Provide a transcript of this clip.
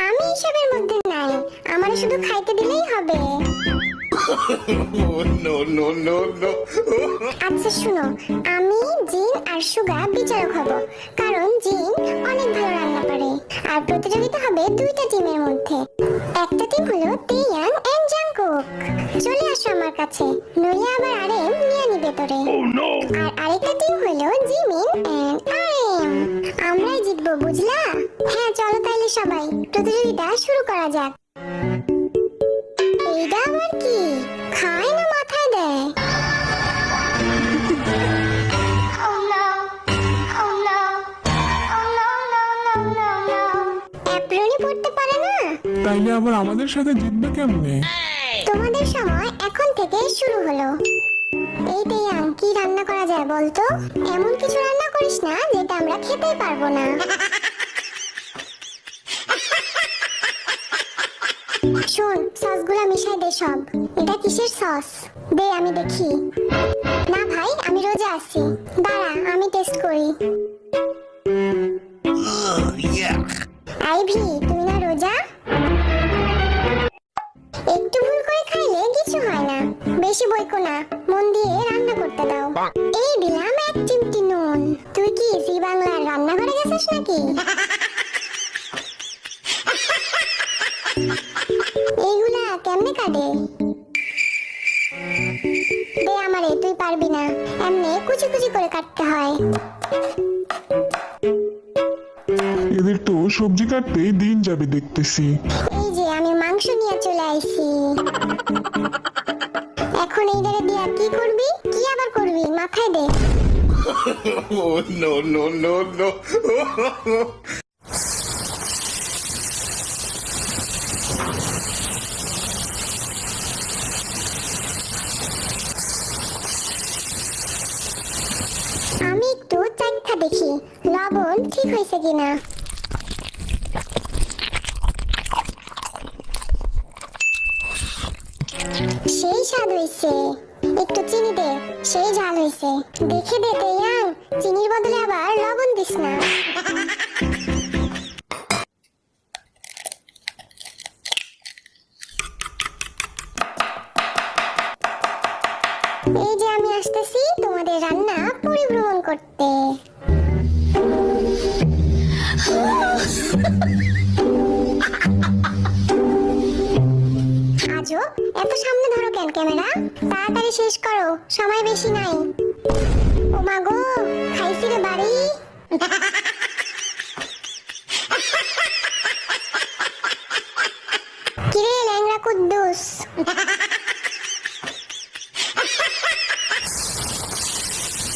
আমি এসবের মধ্যে নাই, আমার শুধু খাইতে দিলেই হবে। আচ্ছা শুনো, আমি জিন আর সুগা বিচারক হব, কারণ জিন অনেক ভালো রান্না পারে। আর প্রতিযোগিতা হবে দুইটা টিমের মধ্যে। একটা টিম হলো তেয়াং এন্ড জাংকুক, চলে আসো আমার কাছে, নইলে আবার আরেম নিয়ে নিবে তোরে। আর আরেকটা টিম হলো জিমিন এন্ড আরেম, আমরাই জিতবো, বুঝলা? হ্যাঁ চলো তাইলে সবাই প্রতিযোগিতা শুরু করা যাক। এইটা আবার কি, খায় না মাথায় দেয়? অ্যাপ্রনই পড়তে পারে না, তাইলে আবার আমাদের সাথে জিতবে কেমনে? তোমাদের সময় এখন থেকে শুরু হলো। এই তেয়াং, কি রান্না করা যায় বলতো? এমন কিছু রান্না করিস না যেটা আমরা খেতেই পারবো না। শোন, সসগুলা মিশাই দে সব। এটা কিসের সস? দে আমি দেখি। না ভাই, আমি রোজা আছি, দাঁড়া আমি টেস্ট করি। আইভি, তুমি না রোজা? একটু ভুল করে খাইলে কিছু হয় না, বেশি বইকো না, মন দিয়ে রান্না করতে দাও। এই দিলাম এক চিমটি নুন। তুই কি জি বাংলার রান্নাঘরে গেছিস নাকি? এইগুলা কেমনে কাটে? দে আমারে, তুই পারবি না, এমনি কুচি কুচি করে কাটতে হয়। এদের তো সবজি কাটতেই দিন যাবে দেখতেছি। এই যে আমি মাংস নিয়ে চলে আইছি, এখন এইটারে দিয়া কি করবি? কি আবার করবি? মাথায় দে। আমি একটু চাখা দেখি লবণ ঠিক হয়েছে কিনা। সেই স্বাদ হয়েছে, একটু চিনি দে, সেই ঝাল হয়েছে। দেখে দে তেয়াং, চিনির বদলে আবার লবণ দিস না। এই যে আমি আসতেছি তোমাদের রান্না পরিভ্রমণ করতে। আজও এত সামনে ধরো কেন ক্যামেরা? তাড়াতাড়ি শেষ করো, সময় বেশি নাই।